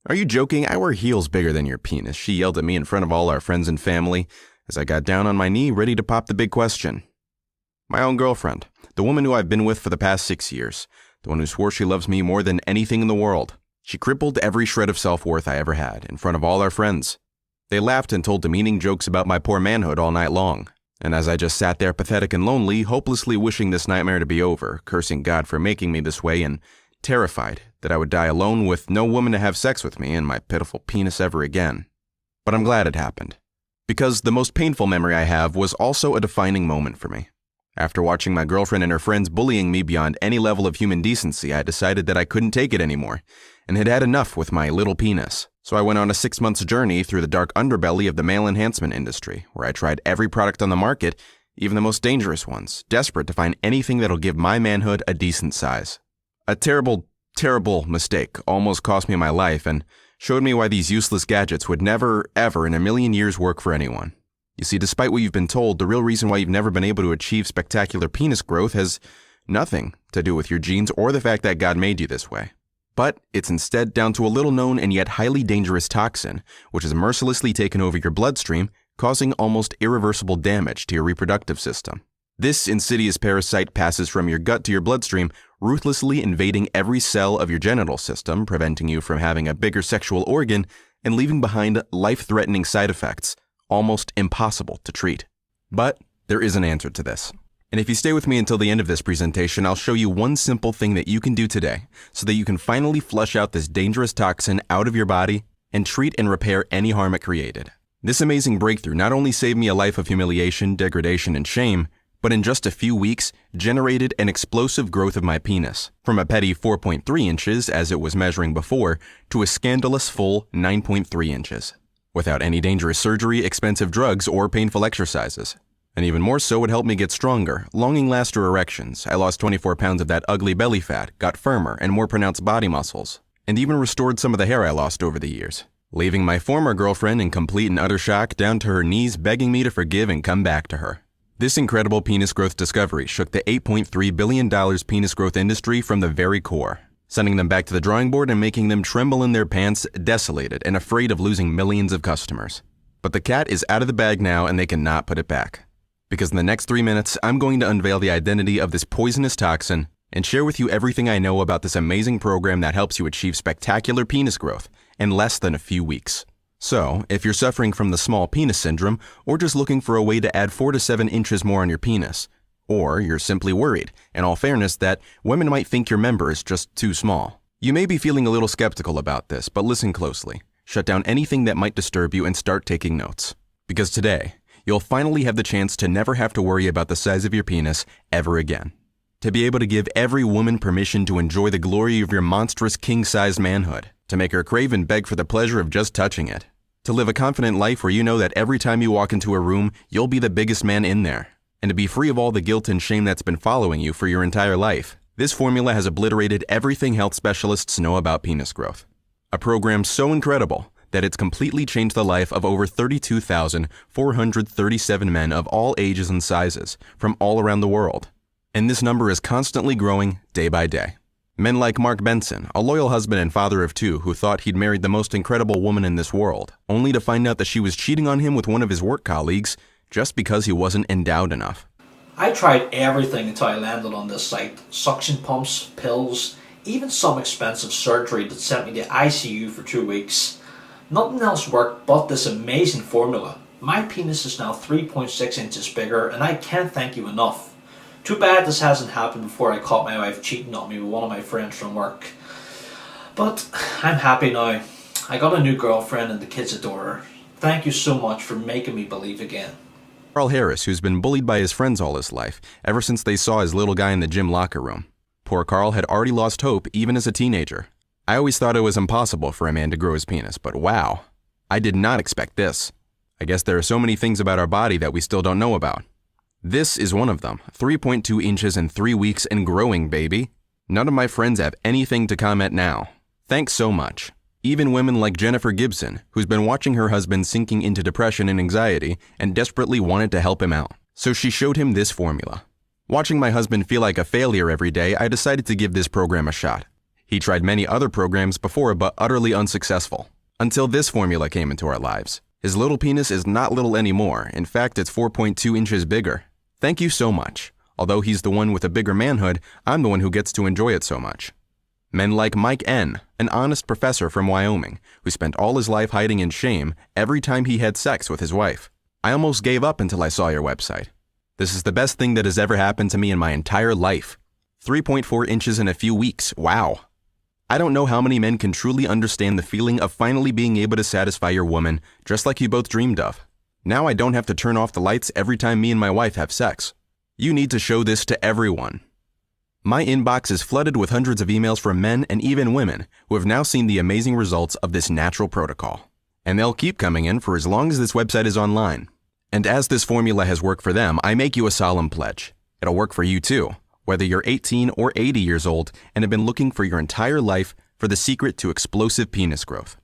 "Are you joking? I wear heels bigger than your penis," she yelled at me in front of all our friends and family as I got down on my knee ready to pop the big question. My own girlfriend, the woman who I've been with for the past 6 years, the one who swore she loves me more than anything in the world. She crippled every shred of self-worth I ever had in front of all our friends. They laughed and told demeaning jokes about my poor manhood all night long. And as I just sat there pathetic and lonely, hopelessly wishing this nightmare to be over, cursing God for making me this way, and terrified that I would die alone with no woman to have sex with me and my pitiful penis ever again. But I'm glad it happened, because the most painful memory I have was also a defining moment for me. After watching my girlfriend and her friends bullying me beyond any level of human decency, I decided that I couldn't take it anymore, and had had enough with my little penis. So I went on a 6-month journey through the dark underbelly of the male enhancement industry, where I tried every product on the market, even the most dangerous ones, desperate to find anything that'll give my manhood a decent size. A terrible, terrible mistake almost cost me my life and showed me why these useless gadgets would never, ever in a million years work for anyone. You see, despite what you've been told, the real reason why you've never been able to achieve spectacular penis growth has nothing to do with your genes or the fact that God made you this way. But it's instead down to a little-known and yet highly dangerous toxin, which has mercilessly taken over your bloodstream, causing almost irreversible damage to your reproductive system. This insidious parasite passes from your gut to your bloodstream, ruthlessly invading every cell of your genital system, preventing you from having a bigger sexual organ and leaving behind life-threatening side effects, almost impossible to treat. But there is an answer to this. And if you stay with me until the end of this presentation, I'll show you one simple thing that you can do today so that you can finally flush out this dangerous toxin out of your body and treat and repair any harm it created. This amazing breakthrough not only saved me a life of humiliation, degradation, and shame, but in just a few weeks, generated an explosive growth of my penis, from a petty 4.3 inches as it was measuring before, to a scandalous full 9.3 inches, without any dangerous surgery, expensive drugs, or painful exercises. And even more so, it helped me get stronger, longer-lasting erections. I lost 24 pounds of that ugly belly fat, got firmer and more pronounced body muscles, and even restored some of the hair I lost over the years, leaving my former girlfriend in complete and utter shock, down to her knees begging me to forgive and come back to her. This incredible penis growth discovery shook the $8.3 billion penis growth industry from the very core, sending them back to the drawing board and making them tremble in their pants, desolated and afraid of losing millions of customers. But the cat is out of the bag now and they cannot put it back. Because in the next 3 minutes, I'm going to unveil the identity of this poisonous toxin and share with you everything I know about this amazing program that helps you achieve spectacular penis growth in less than a few weeks. So, if you're suffering from the small penis syndrome, or just looking for a way to add 4 to 7 inches more on your penis, or you're simply worried, in all fairness, that women might think your member is just too small, you may be feeling a little skeptical about this, but listen closely. Shut down anything that might disturb you and start taking notes. Because today, you'll finally have the chance to never have to worry about the size of your penis ever again. To be able to give every woman permission to enjoy the glory of your monstrous king-sized manhood. To make her crave and beg for the pleasure of just touching it. To live a confident life where you know that every time you walk into a room, you'll be the biggest man in there. And to be free of all the guilt and shame that's been following you for your entire life. This formula has obliterated everything health specialists know about penis growth. A program so incredible that it's completely changed the life of over 32,437 men of all ages and sizes from all around the world. And this number is constantly growing day by day. Men like Mark Benson, a loyal husband and father of 2 who thought he'd married the most incredible woman in this world, only to find out that she was cheating on him with one of his work colleagues just because he wasn't endowed enough. I tried everything until I landed on this site. Suction pumps, pills, even some expensive surgery that sent me to ICU for 2 weeks. Nothing else worked but this amazing formula. My penis is now 3.6 inches bigger and I can't thank you enough. Too bad this hasn't happened before I caught my wife cheating on me with one of my friends from work. But I'm happy now. I got a new girlfriend and the kids adore her. Thank you so much for making me believe again. Carl Harris, who's been bullied by his friends all his life, ever since they saw his little guy in the gym locker room. Poor Carl had already lost hope even as a teenager. I always thought it was impossible for a man to grow his penis, but wow, I did not expect this. I guess there are so many things about our body that we still don't know about. This is one of them, 3.2 inches in 3 weeks and growing, baby. None of my friends have anything to comment now. Thanks so much. Even women like Jennifer Gibson, who's been watching her husband sinking into depression and anxiety and desperately wanted to help him out. So she showed him this formula. Watching my husband feel like a failure every day, I decided to give this program a shot. He tried many other programs before but utterly unsuccessful. Until this formula came into our lives. His little penis is not little anymore. In fact, it's 4.2 inches bigger. Thank you so much. Although he's the one with a bigger manhood, I'm the one who gets to enjoy it so much. Men like Mike N., an honest professor from Wyoming, who spent all his life hiding in shame every time he had sex with his wife. I almost gave up until I saw your website. This is the best thing that has ever happened to me in my entire life. 3.4 inches in a few weeks, wow. I don't know how many men can truly understand the feeling of finally being able to satisfy your woman just like you both dreamed of. Now I don't have to turn off the lights every time me and my wife have sex. You need to show this to everyone. My inbox is flooded with hundreds of emails from men and even women who have now seen the amazing results of this natural protocol. And they'll keep coming in for as long as this website is online. And as this formula has worked for them, I make you a solemn pledge. It'll work for you too, whether you're 18 or 80 years old and have been looking for your entire life for the secret to explosive penis growth.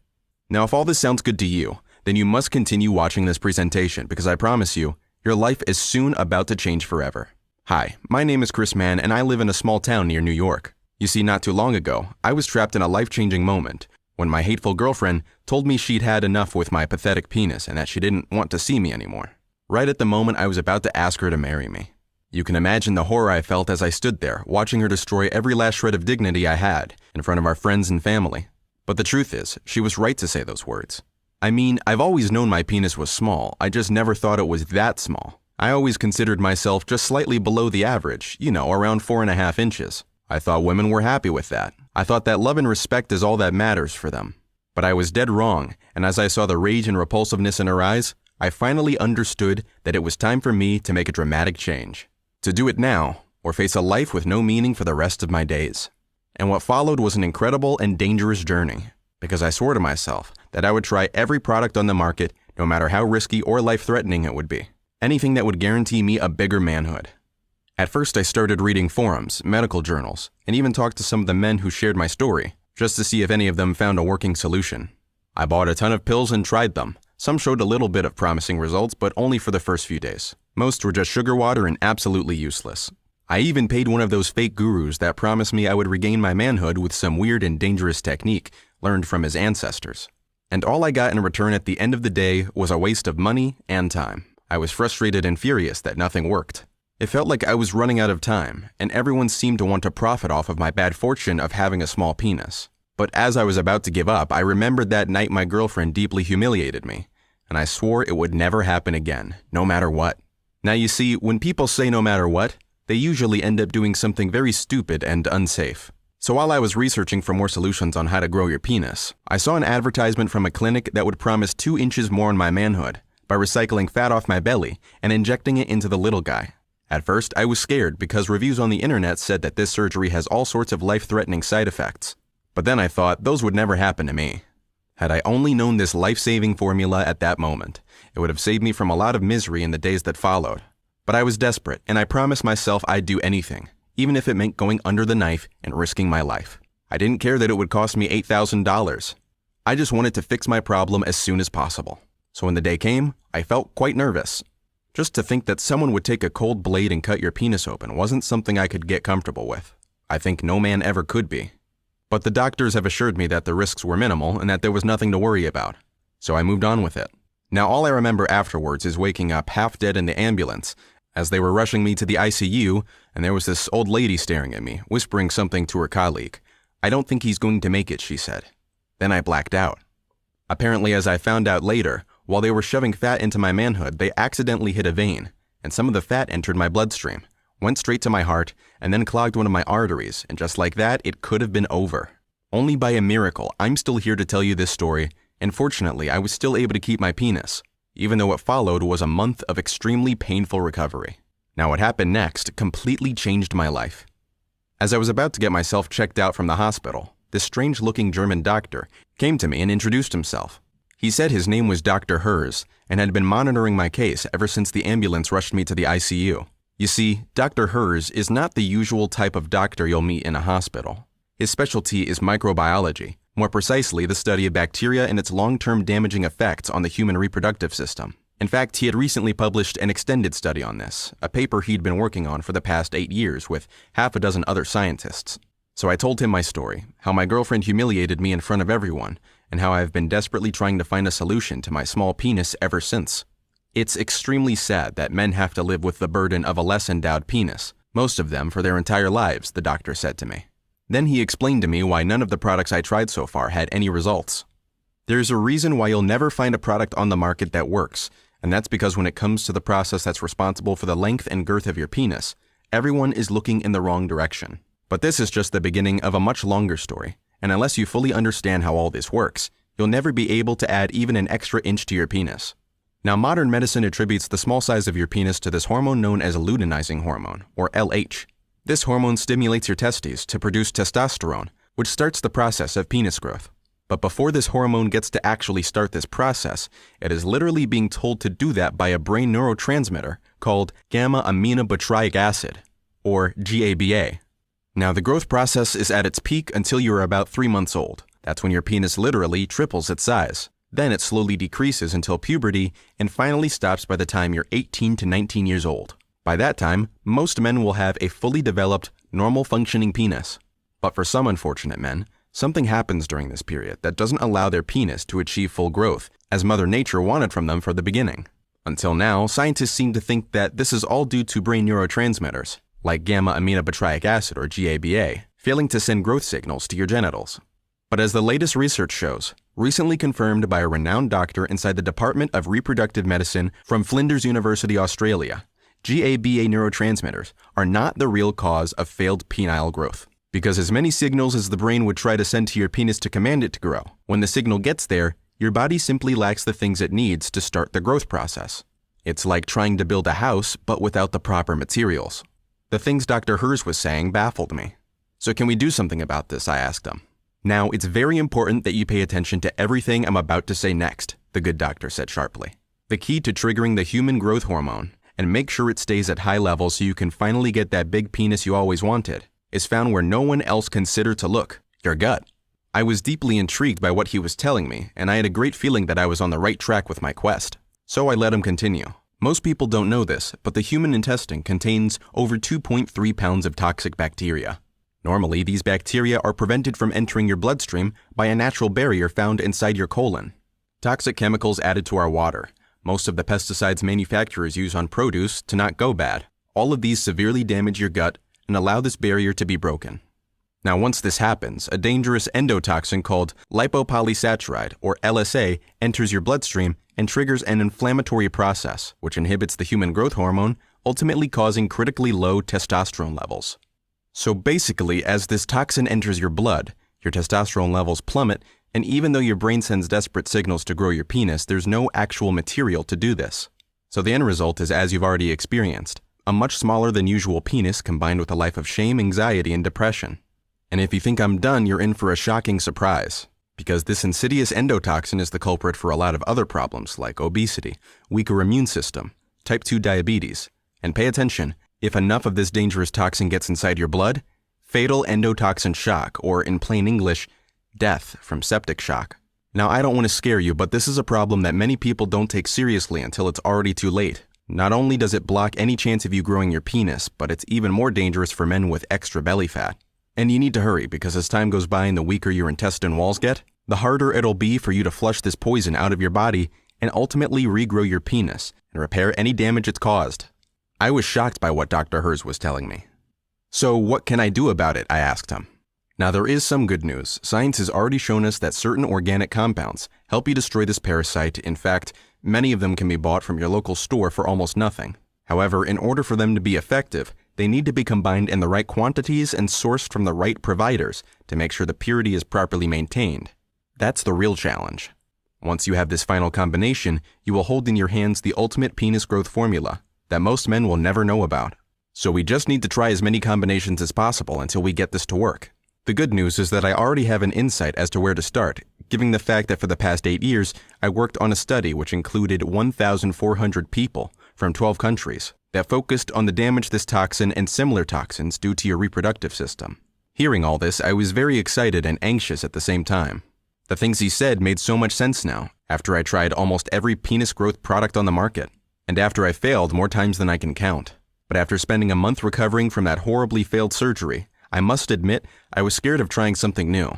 Now, if all this sounds good to you, then you must continue watching this presentation because I promise you, your life is soon about to change forever. Hi, my name is Chris Mann and I live in a small town near New York. You see, not too long ago, I was trapped in a life-changing moment when my hateful girlfriend told me she'd had enough with my pathetic penis and that she didn't want to see me anymore. Right at the moment I was about to ask her to marry me. You can imagine the horror I felt as I stood there, watching her destroy every last shred of dignity I had in front of our friends and family. But the truth is, she was right to say those words. I mean, I've always known my penis was small, I just never thought it was that small. I always considered myself just slightly below the average, around 4.5 inches. I thought women were happy with that. I thought that love and respect is all that matters for them. But I was dead wrong, and as I saw the rage and repulsiveness in her eyes, I finally understood that it was time for me to make a dramatic change. To do it now, or face a life with no meaning for the rest of my days. And what followed was an incredible and dangerous journey, because I swore to myself that I would try every product on the market, no matter how risky or life-threatening it would be. Anything that would guarantee me a bigger manhood. At first I started reading forums, medical journals, and even talked to some of the men who shared my story, just to see if any of them found a working solution. I bought a ton of pills and tried them. Some showed a little bit of promising results, but only for the first few days. Most were just sugar water and absolutely useless. I even paid one of those fake gurus that promised me I would regain my manhood with some weird and dangerous technique learned from his ancestors. And all I got in return at the end of the day was a waste of money and time. I was frustrated and furious that nothing worked. It felt like I was running out of time, and everyone seemed to want to profit off of my bad fortune of having a small penis. But as I was about to give up, I remembered that night my girlfriend deeply humiliated me, and I swore it would never happen again, no matter what. Now you see, when people say no matter what, they usually end up doing something very stupid and unsafe. So while I was researching for more solutions on how to grow your penis, I saw an advertisement from a clinic that would promise 2 inches more in my manhood by recycling fat off my belly and injecting it into the little guy. At first, I was scared because reviews on the internet said that this surgery has all sorts of life-threatening side effects. But then I thought those would never happen to me. Had I only known this life-saving formula at that moment, it would have saved me from a lot of misery in the days that followed. But I was desperate, and I promised myself I'd do anything, even if it meant going under the knife and risking my life. I didn't care that it would cost me $8,000. I just wanted to fix my problem as soon as possible. So when the day came, I felt quite nervous. Just to think that someone would take a cold blade and cut your penis open wasn't something I could get comfortable with. I think no man ever could be. But the doctors have assured me that the risks were minimal and that there was nothing to worry about. So I moved on with it. Now all I remember afterwards is waking up half dead in the ambulance as they were rushing me to the ICU, and there was this old lady staring at me, whispering something to her colleague. "I don't think he's going to make it," she said. Then I blacked out. Apparently, as I found out later, while they were shoving fat into my manhood, they accidentally hit a vein, and some of the fat entered my bloodstream, went straight to my heart, and then clogged one of my arteries, and just like that, it could have been over. Only by a miracle, I'm still here to tell you this story, and fortunately, I was still able to keep my penis, even though what followed was a month of extremely painful recovery. Now what happened next completely changed my life. As I was about to get myself checked out from the hospital, this strange-looking German doctor came to me and introduced himself. He said his name was Dr. Herz and had been monitoring my case ever since the ambulance rushed me to the ICU. You see, Dr. Herz is not the usual type of doctor you'll meet in a hospital. His specialty is microbiology, more precisely the study of bacteria and its long-term damaging effects on the human reproductive system. In fact, he had recently published an extended study on this, a paper he'd been working on for the past 8 years with half a dozen other scientists. So I told him my story, how my girlfriend humiliated me in front of everyone, and how I have been desperately trying to find a solution to my small penis ever since. It's extremely sad that men have to live with the burden of a less endowed penis, most of them for their entire lives, the doctor said to me. Then he explained to me why none of the products I tried so far had any results. There's a reason why you'll never find a product on the market that works, and that's because when it comes to the process that's responsible for the length and girth of your penis, everyone is looking in the wrong direction. But this is just the beginning of a much longer story, and unless you fully understand how all this works, you'll never be able to add even an extra inch to your penis. Now, modern medicine attributes the small size of your penis to this hormone known as luteinizing hormone, or LH. This hormone stimulates your testes to produce testosterone, which starts the process of penis growth. But before this hormone gets to actually start this process, it is literally being told to do that by a brain neurotransmitter called gamma-aminobutyric acid, or GABA. Now, the growth process is at its peak until you are about 3 months old. That's when your penis literally triples its size. Then it slowly decreases until puberty and finally stops by the time you're 18 to 19 years old. By that time, most men will have a fully developed, normal functioning penis. But for some unfortunate men, something happens during this period that doesn't allow their penis to achieve full growth, as Mother Nature wanted from them from the beginning. Until now, scientists seem to think that this is all due to brain neurotransmitters, like gamma-aminobutyric acid or GABA, failing to send growth signals to your genitals. But as the latest research shows, recently confirmed by a renowned doctor inside the Department of Reproductive Medicine from Flinders University, Australia, GABA neurotransmitters are not the real cause of failed penile growth. Because as many signals as the brain would try to send to your penis to command it to grow, when the signal gets there, your body simply lacks the things it needs to start the growth process. It's like trying to build a house, but without the proper materials. The things Dr. Herz was saying baffled me. So can we do something about this? I asked him. Now, it's very important that you pay attention to everything I'm about to say next, the good doctor said sharply. The key to triggering the human growth hormone, and make sure it stays at high levels so you can finally get that big penis you always wanted, is found where no one else considered to look, your gut. I was deeply intrigued by what he was telling me, and I had a great feeling that I was on the right track with my quest. So I let him continue. Most people don't know this, but the human intestine contains over 2.3 pounds of toxic bacteria. Normally, these bacteria are prevented from entering your bloodstream by a natural barrier found inside your colon. Toxic chemicals added to our water, most of the pesticides manufacturers use on produce to not go bad. All of these severely damage your gut and allow this barrier to be broken. Now, once this happens, a dangerous endotoxin called lipopolysaccharide, or LSA, enters your bloodstream and triggers an inflammatory process, which inhibits the human growth hormone, ultimately causing critically low testosterone levels. So basically, as this toxin enters your blood, your testosterone levels plummet, and even though your brain sends desperate signals to grow your penis, there's no actual material to do this. So the end result is as you've already experienced, a much smaller than usual penis combined with a life of shame, anxiety, and depression. And if you think I'm done, you're in for a shocking surprise, because this insidious endotoxin is the culprit for a lot of other problems like obesity, weaker immune system, type 2 diabetes, and pay attention, if enough of this dangerous toxin gets inside your blood, fatal endotoxin shock, or in plain English, death from septic shock. Now, I don't want to scare you, but this is a problem that many people don't take seriously until it's already too late. Not only does it block any chance of you growing your penis, but it's even more dangerous for men with extra belly fat. And you need to hurry, because as time goes by and the weaker your intestine walls get, the harder it'll be for you to flush this poison out of your body and ultimately regrow your penis and repair any damage it's caused. I was shocked by what Dr. Herz was telling me. So what can I do about it? I asked him. Now, there is some good news. Science has already shown us that certain organic compounds help you destroy this parasite. In fact, many of them can be bought from your local store for almost nothing. However, in order for them to be effective, they need to be combined in the right quantities and sourced from the right providers to make sure the purity is properly maintained. That's the real challenge. Once you have this final combination, you will hold in your hands the ultimate penis growth formula that most men will never know about. So we just need to try as many combinations as possible until we get this to work. The good news is that I already have an insight as to where to start, given the fact that for the past 8 years, I worked on a study which included 1,400 people from 12 countries that focused on the damage this toxin and similar toxins do to your reproductive system. Hearing all this, I was very excited and anxious at the same time. The things he said made so much sense now, after I tried almost every penis growth product on the market, and after I failed more times than I can count. But after spending a month recovering from that horribly failed surgery, I must admit, I was scared of trying something new.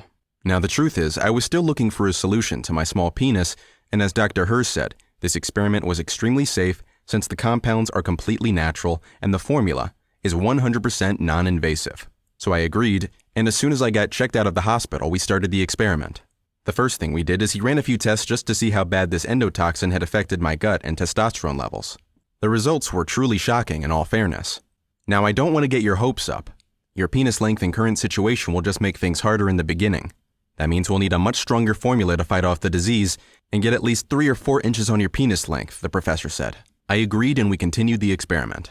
Now the truth is, I was still looking for a solution to my small penis, and as Dr. Hers said, this experiment was extremely safe since the compounds are completely natural and the formula is 100% non-invasive. So I agreed, and as soon as I got checked out of the hospital, we started the experiment. The first thing we did is he ran a few tests just to see how bad this endotoxin had affected my gut and testosterone levels. The results were truly shocking in all fairness. Now I don't want to get your hopes up. Your penis length and current situation will just make things harder in the beginning. That means we'll need a much stronger formula to fight off the disease and get at least 3 or 4 inches on your penis length, the professor said. I agreed and we continued the experiment.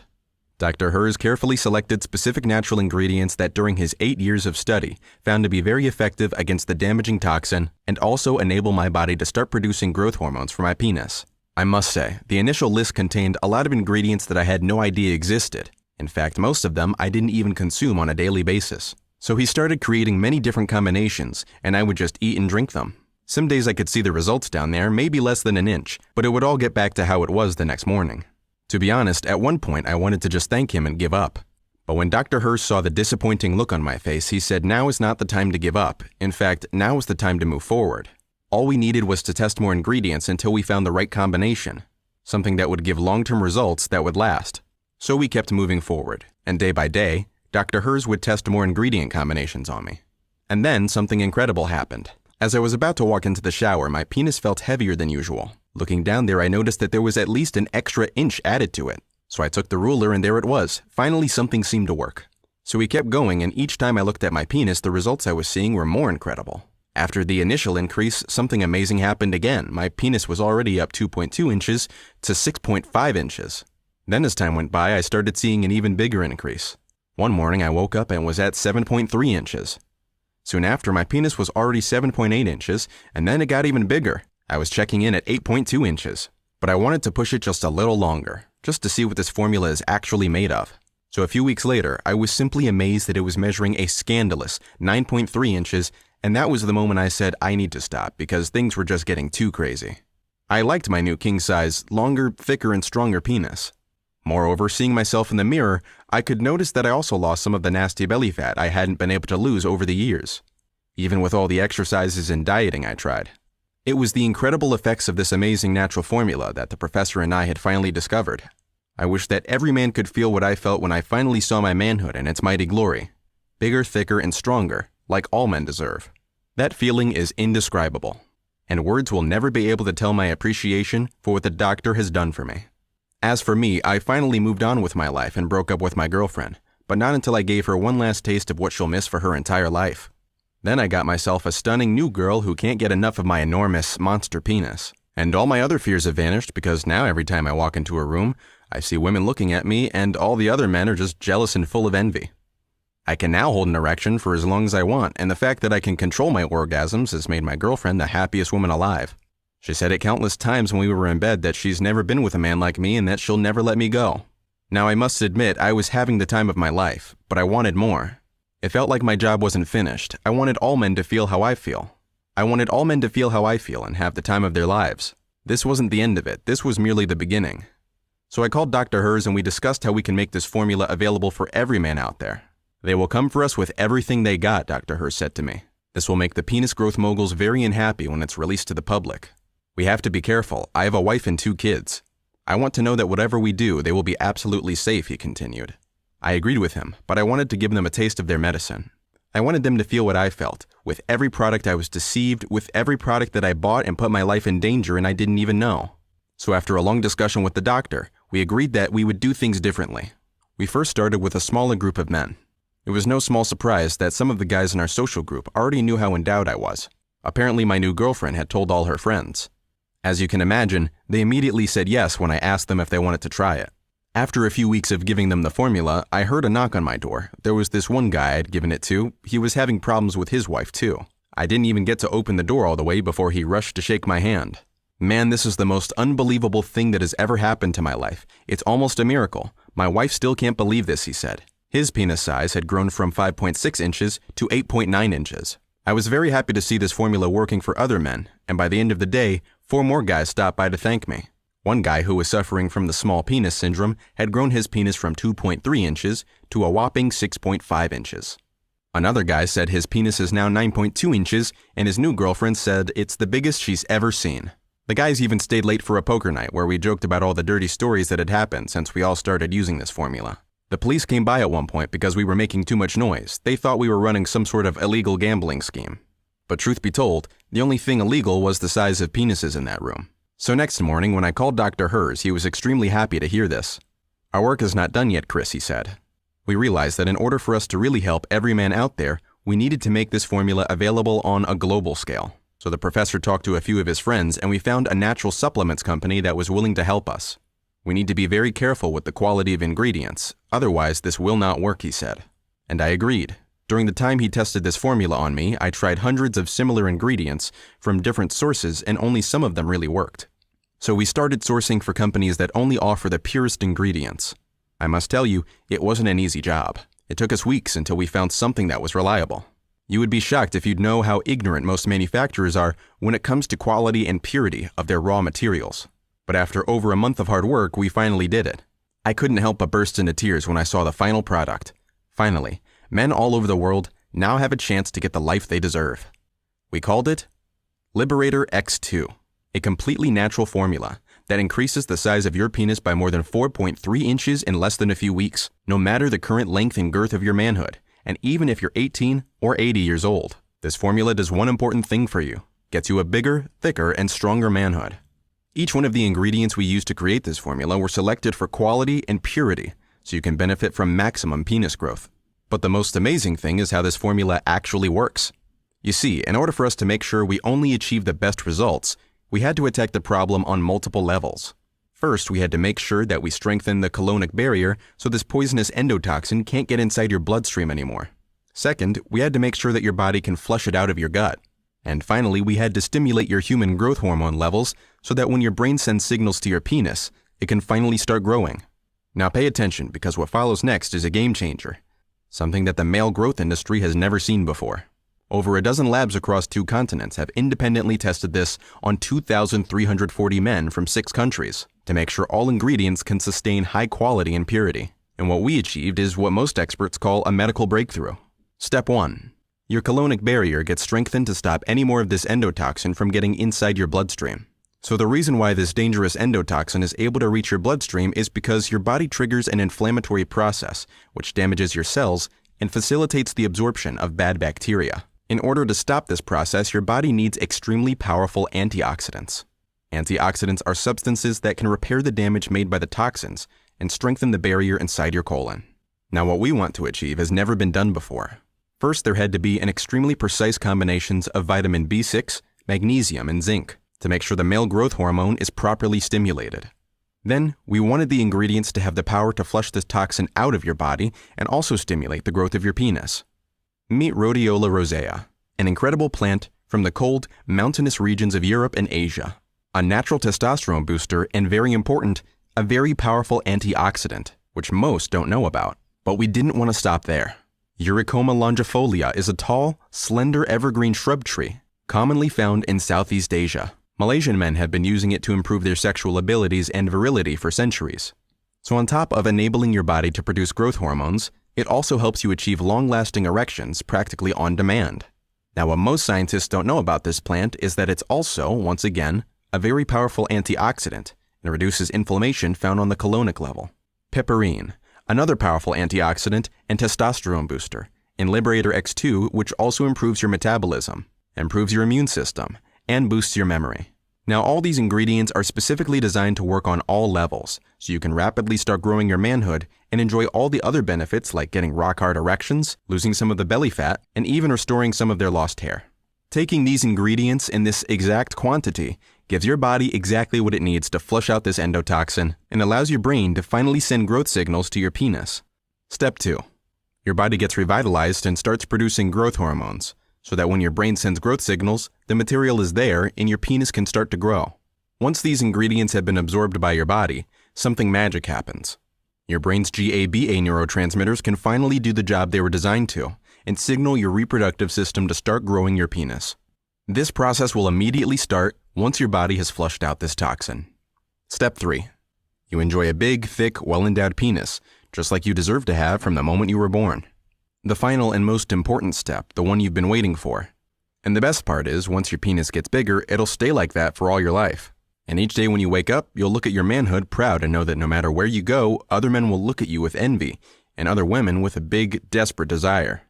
Dr. Hers carefully selected specific natural ingredients that during his 8 years of study found to be very effective against the damaging toxin and also enable my body to start producing growth hormones for my penis. I must say, the initial list contained a lot of ingredients that I had no idea existed. In fact, most of them I didn't even consume on a daily basis. So he started creating many different combinations, and I would just eat and drink them. Some days I could see the results down there, maybe less than an inch, but it would all get back to how it was the next morning. To be honest, at one point I wanted to just thank him and give up. But when Dr. Hers saw the disappointing look on my face, he said now is not the time to give up. In fact, now is the time to move forward. All we needed was to test more ingredients until we found the right combination, something that would give long-term results that would last. So we kept moving forward, and day by day, Dr. Hers would test more ingredient combinations on me. And then something incredible happened. As I was about to walk into the shower, my penis felt heavier than usual. Looking down there, I noticed that there was at least an extra inch added to it. So I took the ruler and there it was. Finally, something seemed to work. So we kept going, and each time I looked at my penis, the results I was seeing were more incredible. After the initial increase, something amazing happened again. My penis was already up 2.2 inches to 6.5 inches. Then as time went by, I started seeing an even bigger increase. One morning I woke up and was at 7.3 inches. Soon after, my penis was already 7.8 inches, and then it got even bigger. I was checking in at 8.2 inches. But I wanted to push it just a little longer, just to see what this formula is actually made of. So a few weeks later, I was simply amazed that it was measuring a scandalous 9.3 inches, and that was the moment I said I need to stop because things were just getting too crazy. I liked my new king-size, longer, thicker, and stronger penis. Moreover, seeing myself in the mirror, I could notice that I also lost some of the nasty belly fat I hadn't been able to lose over the years, even with all the exercises and dieting I tried. It was the incredible effects of this amazing natural formula that the professor and I had finally discovered. I wish that every man could feel what I felt when I finally saw my manhood in its mighty glory. Bigger, thicker, and stronger, like all men deserve. That feeling is indescribable, and words will never be able to tell my appreciation for what the doctor has done for me. As for me, I finally moved on with my life and broke up with my girlfriend, but not until I gave her one last taste of what she'll miss for her entire life. Then I got myself a stunning new girl who can't get enough of my enormous monster penis. And all my other fears have vanished because now every time I walk into a room, I see women looking at me and all the other men are just jealous and full of envy. I can now hold an erection for as long as I want, and the fact that I can control my orgasms has made my girlfriend the happiest woman alive. She said it countless times when we were in bed that she's never been with a man like me and that she'll never let me go. Now I must admit I was having the time of my life, but I wanted more. It felt like my job wasn't finished. I wanted all men to feel how I feel. I wanted all men to feel how I feel and have the time of their lives. This wasn't the end of it. This was merely the beginning. So I called Dr. Hers and we discussed how we can make this formula available for every man out there. They will come for us with everything they got, Dr. Hers said to me. This will make the penis growth moguls very unhappy when it's released to the public. We have to be careful. I have a wife and 2 kids. I want to know that whatever we do, they will be absolutely safe, he continued. I agreed with him, but I wanted to give them a taste of their medicine. I wanted them to feel what I felt. With every product I was deceived, with every product that I bought and put my life in danger and I didn't even know. So after a long discussion with the doctor, we agreed that we would do things differently. We first started with a smaller group of men. It was no small surprise that some of the guys in our social group already knew how endowed I was. Apparently my new girlfriend had told all her friends. As you can imagine, they immediately said yes when I asked them if they wanted to try it. After a few weeks of giving them the formula, I heard a knock on my door. There was this one guy I'd given it to. He was having problems with his wife too. I didn't even get to open the door all the way before he rushed to shake my hand. Man, this is the most unbelievable thing that has ever happened to my life. It's almost a miracle. My wife still can't believe this, he said. His penis size had grown from 5.6 inches to 8.9 inches. I was very happy to see this formula working for other men, and by the end of the day, 4 more guys stopped by to thank me. One guy who was suffering from the small penis syndrome had grown his penis from 2.3 inches to a whopping 6.5 inches. Another guy said his penis is now 9.2 inches, and his new girlfriend said it's the biggest she's ever seen. The guys even stayed late for a poker night where we joked about all the dirty stories that had happened since we all started using this formula. The police came by at one point because we were making too much noise. They thought we were running some sort of illegal gambling scheme. But truth be told, the only thing illegal was the size of penises in that room. So next morning, when I called Dr. Hers, he was extremely happy to hear this. "Our work is not done yet, Chris," he said. "We realized that in order for us to really help every man out there, we needed to make this formula available on a global scale." So the professor talked to a few of his friends, and we found a natural supplements company that was willing to help us. "We need to be very careful with the quality of ingredients, otherwise this will not work," he said. And I agreed. During the time he tested this formula on me, I tried hundreds of similar ingredients from different sources, and only some of them really worked. So we started sourcing for companies that only offer the purest ingredients. I must tell you, it wasn't an easy job. It took us weeks until we found something that was reliable. You would be shocked if you'd know how ignorant most manufacturers are when it comes to quality and purity of their raw materials. But after over a month of hard work, we finally did it. I couldn't help but burst into tears when I saw the final product. Finally, men all over the world now have a chance to get the life they deserve. We called it Liberator X2, a completely natural formula that increases the size of your penis by more than 4.3 inches in less than a few weeks, no matter the current length and girth of your manhood, and even if you're 18 or 80 years old. This formula does one important thing for you: gets you a bigger, thicker, and stronger manhood. Each one of the ingredients we used to create this formula were selected for quality and purity, so you can benefit from maximum penis growth. But the most amazing thing is how this formula actually works. You see, in order for us to make sure we only achieve the best results, we had to attack the problem on multiple levels. First, we had to make sure that we strengthen the colonic barrier so this poisonous endotoxin can't get inside your bloodstream anymore. Second, we had to make sure that your body can flush it out of your gut. And finally, we had to stimulate your human growth hormone levels so that when your brain sends signals to your penis, it can finally start growing. Now pay attention, because what follows next is a game changer. Something that the male growth industry has never seen before. Over a dozen labs across 2 continents have independently tested this on 2,340 men from 6 countries to make sure all ingredients can sustain high quality and purity. And what we achieved is what most experts call a medical breakthrough. Step 1. Your colonic barrier gets strengthened to stop any more of this endotoxin from getting inside your bloodstream. So the reason why this dangerous endotoxin is able to reach your bloodstream is because your body triggers an inflammatory process, which damages your cells and facilitates the absorption of bad bacteria. In order to stop this process, your body needs extremely powerful antioxidants. Antioxidants are substances that can repair the damage made by the toxins and strengthen the barrier inside your colon. Now, what we want to achieve has never been done before. First, there had to be an extremely precise combinations of vitamin B6, magnesium, and zinc to make sure the male growth hormone is properly stimulated. Then, we wanted the ingredients to have the power to flush this toxin out of your body and also stimulate the growth of your penis. Meet Rhodiola rosea, an incredible plant from the cold, mountainous regions of Europe and Asia. A natural testosterone booster and, very important, a very powerful antioxidant, which most don't know about. But we didn't want to stop there. Eurycoma longifolia is a tall, slender evergreen shrub tree commonly found in Southeast Asia. Malaysian men have been using it to improve their sexual abilities and virility for centuries. So on top of enabling your body to produce growth hormones, it also helps you achieve long-lasting erections practically on demand. Now, what most scientists don't know about this plant is that it's also, once again, a very powerful antioxidant and reduces inflammation found on the colonic level. Piperine, another powerful antioxidant and testosterone booster, and Liberator X2, which also improves your metabolism, improves your immune system, and boosts your memory. Now, all these ingredients are specifically designed to work on all levels, so you can rapidly start growing your manhood and enjoy all the other benefits like getting rock-hard erections, losing some of the belly fat, and even restoring some of their lost hair. Taking these ingredients in this exact quantity gives your body exactly what it needs to flush out this endotoxin and allows your brain to finally send growth signals to your penis. Step 2. Your body gets revitalized and starts producing growth hormones, so that when your brain sends growth signals, the material is there and your penis can start to grow. Once these ingredients have been absorbed by your body, something magic happens. Your brain's GABA neurotransmitters can finally do the job they were designed to and signal your reproductive system to start growing your penis. This process will immediately start once your body has flushed out this toxin. Step 3. You enjoy a big, thick, well-endowed penis, just like you deserve to have from the moment you were born. The final and most important step, the one you've been waiting for. And the best part is, once your penis gets bigger, it'll stay like that for all your life. And each day when you wake up, you'll look at your manhood proud and know that no matter where you go, other men will look at you with envy, and other women with a big, desperate desire.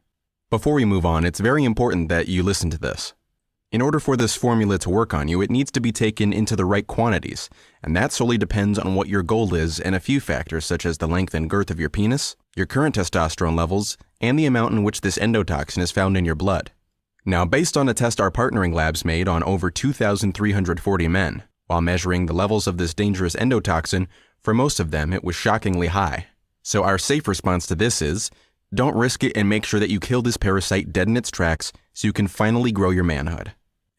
Before we move on, it's very important that you listen to this. In order for this formula to work on you, it needs to be taken into the right quantities, and that solely depends on what your goal is and a few factors such as the length and girth of your penis, your current testosterone levels, and the amount in which this endotoxin is found in your blood. Now, based on a test our partnering labs made on over 2,340 men, while measuring the levels of this dangerous endotoxin, for most of them it was shockingly high. So our safe response to this is, don't risk it and make sure that you kill this parasite dead in its tracks so you can finally grow your manhood.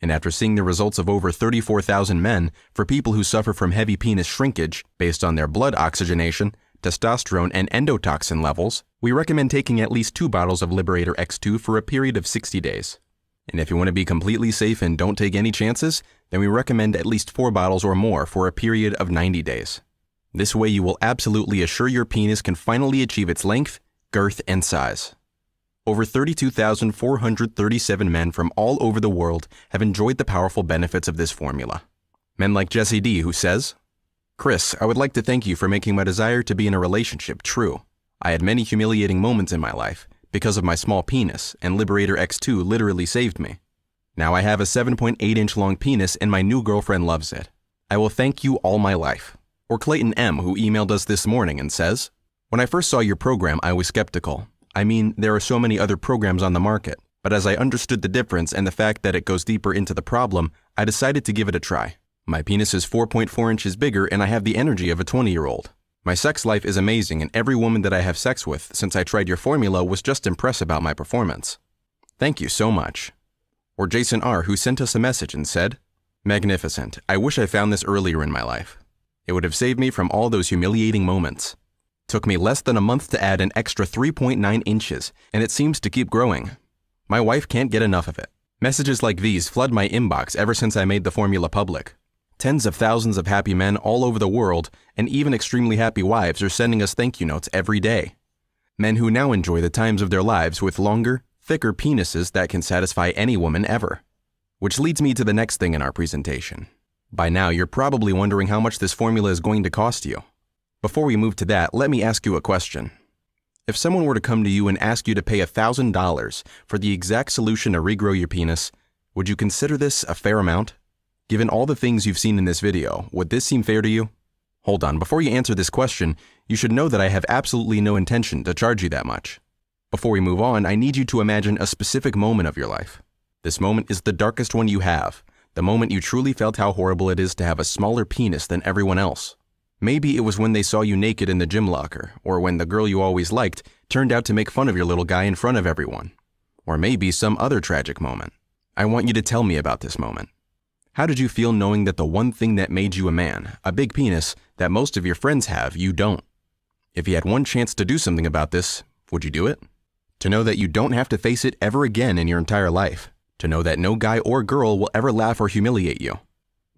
And after seeing the results of over 34,000 men for people who suffer from heavy penis shrinkage based on their blood oxygenation, testosterone, and endotoxin levels, we recommend taking at least 2 bottles of Liberator X2 for a period of 60 days. And if you want to be completely safe and don't take any chances, then we recommend at least 4 bottles or more for a period of 90 days. This way you will absolutely assure your penis can finally achieve its length, girth, and size. Over 32,437 men from all over the world have enjoyed the powerful benefits of this formula. Men like Jesse D, who says, "Chris, I would like to thank you for making my desire to be in a relationship true. I had many humiliating moments in my life because of my small penis, and Liberator X2 literally saved me. Now I have a 7.8-inch long penis and my new girlfriend loves it. I will thank you all my life." Or Clayton M, who emailed us this morning and says, "When I first saw your program, I was skeptical. I mean, there are so many other programs on the market, but as I understood the difference and the fact that it goes deeper into the problem, I decided to give it a try. My penis is 4.4 inches bigger and I have the energy of a 20-year-old. My sex life is amazing and every woman that I have sex with since I tried your formula was just impressed about my performance. Thank you so much." Or Jason R, who sent us a message and said, "Magnificent. I wish I found this earlier in my life. It would have saved me from all those humiliating moments. Took me less than a month to add an extra 3.9 inches, and it seems to keep growing. My wife can't get enough of it." Messages like these flood my inbox ever since I made the formula public. Tens of thousands of happy men all over the world, and even extremely happy wives are sending us thank you notes every day. Men who now enjoy the times of their lives with longer, thicker penises that can satisfy any woman ever. Which leads me to the next thing in our presentation. By now, you're probably wondering how much this formula is going to cost you. Before we move to that, let me ask you a question. If someone were to come to you and ask you to pay $1,000 for the exact solution to regrow your penis, would you consider this a fair amount? Given all the things you've seen in this video, would this seem fair to you? Hold on, before you answer this question, you should know that I have absolutely no intention to charge you that much. Before we move on, I need you to imagine a specific moment of your life. This moment is the darkest one you have, the moment you truly felt how horrible it is to have a smaller penis than everyone else. Maybe it was when they saw you naked in the gym locker, or when the girl you always liked turned out to make fun of your little guy in front of everyone. Or maybe some other tragic moment. I want you to tell me about this moment. How did you feel knowing that the one thing that made you a man, a big penis, that most of your friends have, you don't? If you had one chance to do something about this, would you do it? To know that you don't have to face it ever again in your entire life. To know that no guy or girl will ever laugh or humiliate you.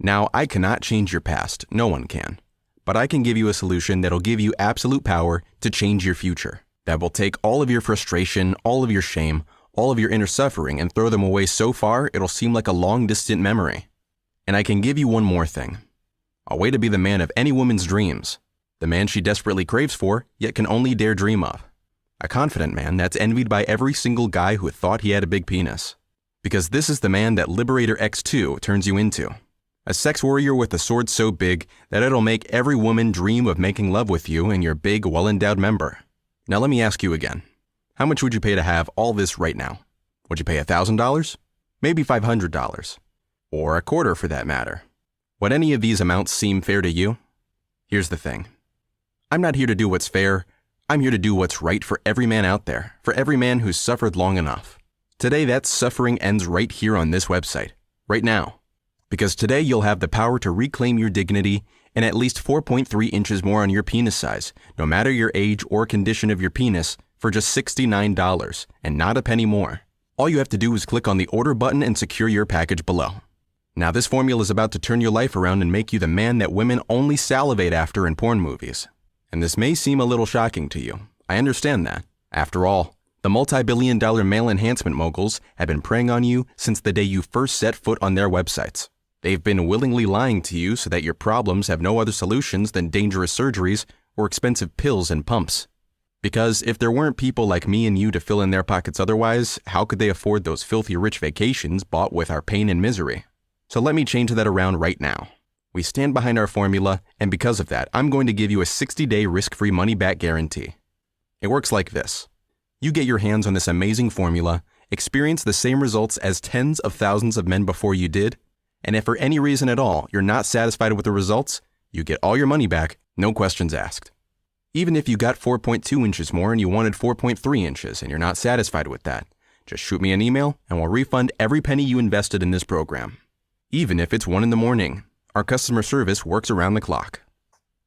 Now, I cannot change your past, no one can. But I can give you a solution that'll give you absolute power to change your future. That will take all of your frustration, all of your shame, all of your inner suffering and throw them away so far it'll seem like a long distant memory. And I can give you one more thing. A way to be the man of any woman's dreams. The man she desperately craves for, yet can only dare dream of. A confident man that's envied by every single guy who thought he had a big penis. Because this is the man that Liberator X2 turns you into. A sex warrior with a sword so big that it'll make every woman dream of making love with you and your big, well-endowed member. Now let me ask you again. How much would you pay to have all this right now? Would you pay $1,000? Maybe $500? Or a quarter for that matter? Would any of these amounts seem fair to you? Here's the thing. I'm not here to do what's fair. I'm here to do what's right for every man out there, for every man who's suffered long enough. Today, that suffering ends right here on this website, right now. Because today you'll have the power to reclaim your dignity and at least 4.3 inches more on your penis size, no matter your age or condition of your penis, for just $69 and not a penny more. All you have to do is click on the order button and secure your package below. Now this formula is about to turn your life around and make you the man that women only salivate after in porn movies. And this may seem a little shocking to you. I understand that. After all, The multi-billion-dollar male enhancement moguls have been preying on you since the day you first set foot on their websites. They've been willingly lying to you so that your problems have no other solutions than dangerous surgeries or expensive pills and pumps. Because if there weren't people like me and you to fill in their pockets otherwise, how could they afford those filthy rich vacations bought with our pain and misery? So let me change that around right now. We stand behind our formula, and because of that, I'm going to give you a 60-day risk-free money-back guarantee. It works like this. You get your hands on this amazing formula, experience the same results as tens of thousands of men before you did, and if for any reason at all you're not satisfied with the results, you get all your money back, no questions asked. Even if you got 4.2 inches more and you wanted 4.3 inches and you're not satisfied with that, just shoot me an email and we'll refund every penny you invested in this program. Even if it's 1 in the morning, our customer service works around the clock.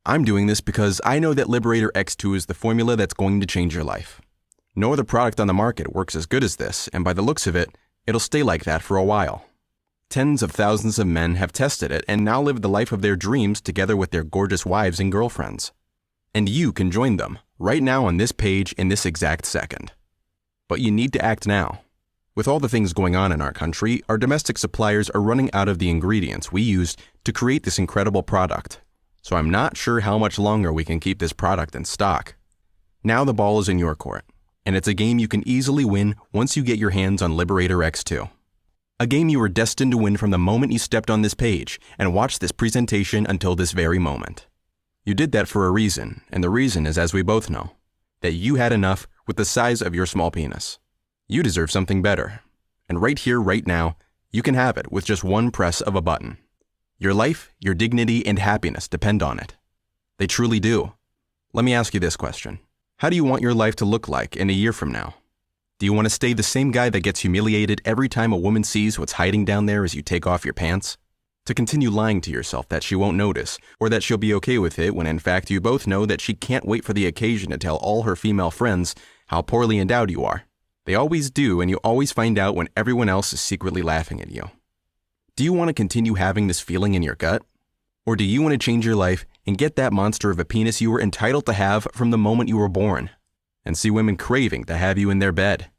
I'm doing this because I know that Liberator X2 is the formula that's going to change your life. No other product on the market works as good as this, and by the looks of it, it'll stay like that for a while. Tens of thousands of men have tested it and now live the life of their dreams together with their gorgeous wives and girlfriends. And you can join them right now on this page in this exact second. But you need to act now. With all the things going on in our country, our domestic suppliers are running out of the ingredients we used to create this incredible product. So I'm not sure how much longer we can keep this product in stock. Now the ball is in your court, and it's a game you can easily win once you get your hands on Liberator X2. A game you were destined to win from the moment you stepped on this page and watched this presentation until this very moment. You did that for a reason, and the reason is, as we both know, that you had enough with the size of your small penis. You deserve something better. And right here, right now, you can have it with just one press of a button. Your life, your dignity, and happiness depend on it. They truly do. Let me ask you this question. How do you want your life to look like in a year from now? Do you want to stay the same guy that gets humiliated every time a woman sees what's hiding down there as you take off your pants? To continue lying to yourself that she won't notice, or that she'll be okay with it when in fact you both know that she can't wait for the occasion to tell all her female friends how poorly endowed you are? They always do, and you always find out when everyone else is secretly laughing at you. Do you want to continue having this feeling in your gut? Or do you want to change your life and get that monster of a penis you were entitled to have from the moment you were born? And see women craving to have you in their bed.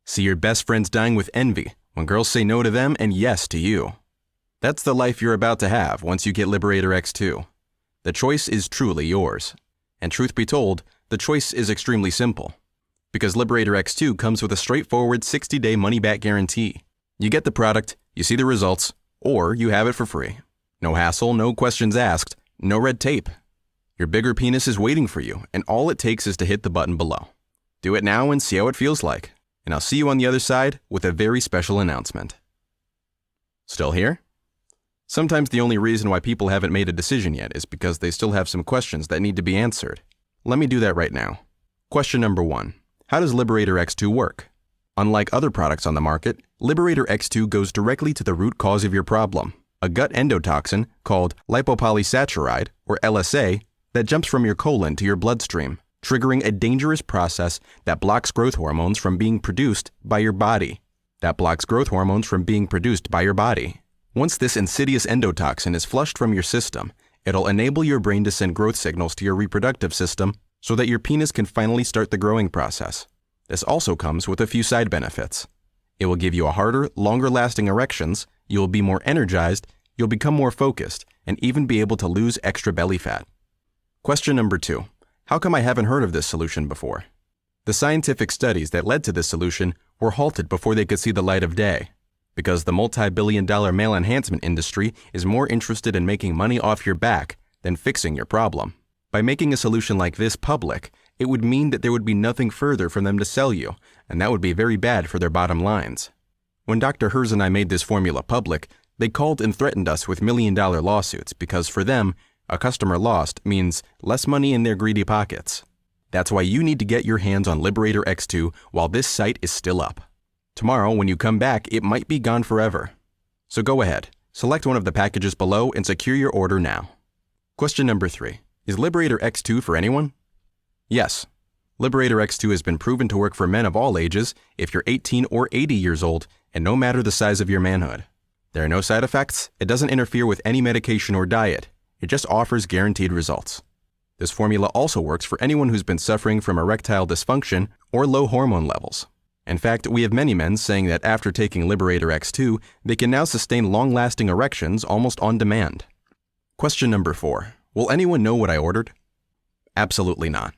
See your best friends dying with envy when girls say no to them and yes to you. That's the life you're about to have once you get Liberator X2. The choice is truly yours. And truth be told, the choice is extremely simple. Because Liberator X2 comes with a straightforward 60-day money-back guarantee. You get the product, you see the results, or you have it for free. No hassle, no questions asked, no red tape. Your bigger penis is waiting for you, and all it takes is to hit the button below. Do it now and see how it feels like. And I'll see you on the other side with a very special announcement. Still here? Sometimes the only reason why people haven't made a decision yet is because they still have some questions that need to be answered. Let me do that right now. Question number 1. How does Liberator X2 work? Unlike other products on the market, Liberator X2 goes directly to the root cause of your problem, a gut endotoxin called lipopolysaccharide, or LSA, that jumps from your colon to your bloodstream, triggering a dangerous process that blocks growth hormones from being produced by your body. Once this insidious endotoxin is flushed from your system, it'll enable your brain to send growth signals to your reproductive system so that your penis can finally start the growing process. This also comes with a few side benefits. It will give you a harder, longer-lasting erections, you will be more energized, you'll become more focused, and even be able to lose extra belly fat. Question number 2. How come I haven't heard of this solution before? The scientific studies that led to this solution were halted before they could see the light of day, because the multi-billion-dollar male enhancement industry is more interested in making money off your back than fixing your problem. By making a solution like this public, it would mean that there would be nothing further for them to sell you, and that would be very bad for their bottom lines. When Dr. Herz and I made this formula public, they called and threatened us with million-dollar lawsuits because for them, a customer lost means less money in their greedy pockets. That's why you need to get your hands on Liberator X2 while this site is still up. Tomorrow, when you come back, it might be gone forever. So go ahead, select one of the packages below and secure your order now. Question number 3. Is Liberator X2 for anyone? Yes. Liberator X2 has been proven to work for men of all ages if you're 18 or 80 years old and no matter the size of your manhood. There are no side effects, it doesn't interfere with any medication or diet, it just offers guaranteed results. This formula also works for anyone who's been suffering from erectile dysfunction or low hormone levels. In fact, we have many men saying that after taking Liberator X2, they can now sustain long-lasting erections almost on demand. Question number 4. Will anyone know what I ordered? Absolutely not.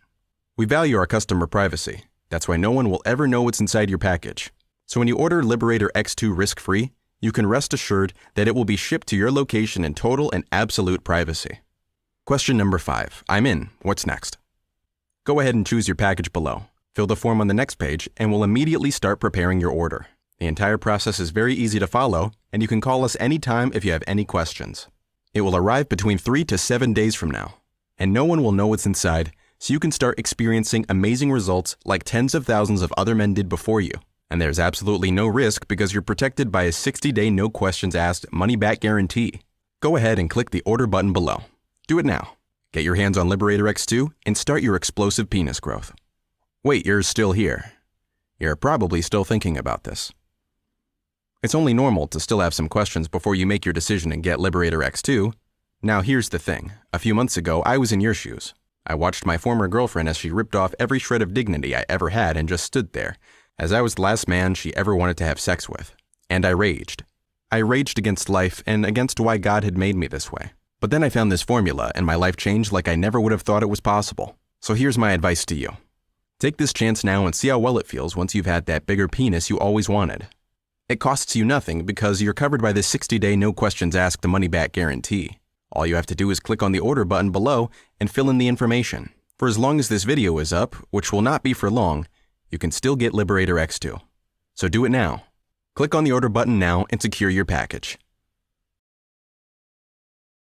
We value our customer privacy. That's why no one will ever know what's inside your package. So when you order Liberator X2 risk-free, you can rest assured that it will be shipped to your location in total and absolute privacy. Question number 5. I'm in. What's next? Go ahead and choose your package below. Fill the form on the next page, and we'll immediately start preparing your order. The entire process is very easy to follow, and you can call us anytime if you have any questions. It will arrive between 3 to 7 days from now, and no one will know what's inside, so you can start experiencing amazing results like tens of thousands of other men did before you. And there's absolutely no risk because you're protected by a 60-day no questions asked money-back guarantee. Go ahead and click the order button below. Do it now. Get your hands on Liberator X2 and start your explosive penis growth. Wait, you're still here. You're probably still thinking about this. It's only normal to still have some questions before you make your decision and get Liberator X2. Now here's the thing. A few months ago, I was in your shoes. I watched my former girlfriend as she ripped off every shred of dignity I ever had and just stood there, as I was the last man she ever wanted to have sex with. And I raged. I raged against life and against why God had made me this way. But then I found this formula and my life changed like I never would have thought it was possible. So here's my advice to you. Take this chance now and see how well it feels once you've had that bigger penis you always wanted. It costs you nothing because you're covered by this 60-day no questions asked money-back guarantee. All you have to do is click on the order button below and fill in the information. For as long as this video is up, which will not be for long, you can still get Liberator X2. So do it now. Click on the order button now and secure your package.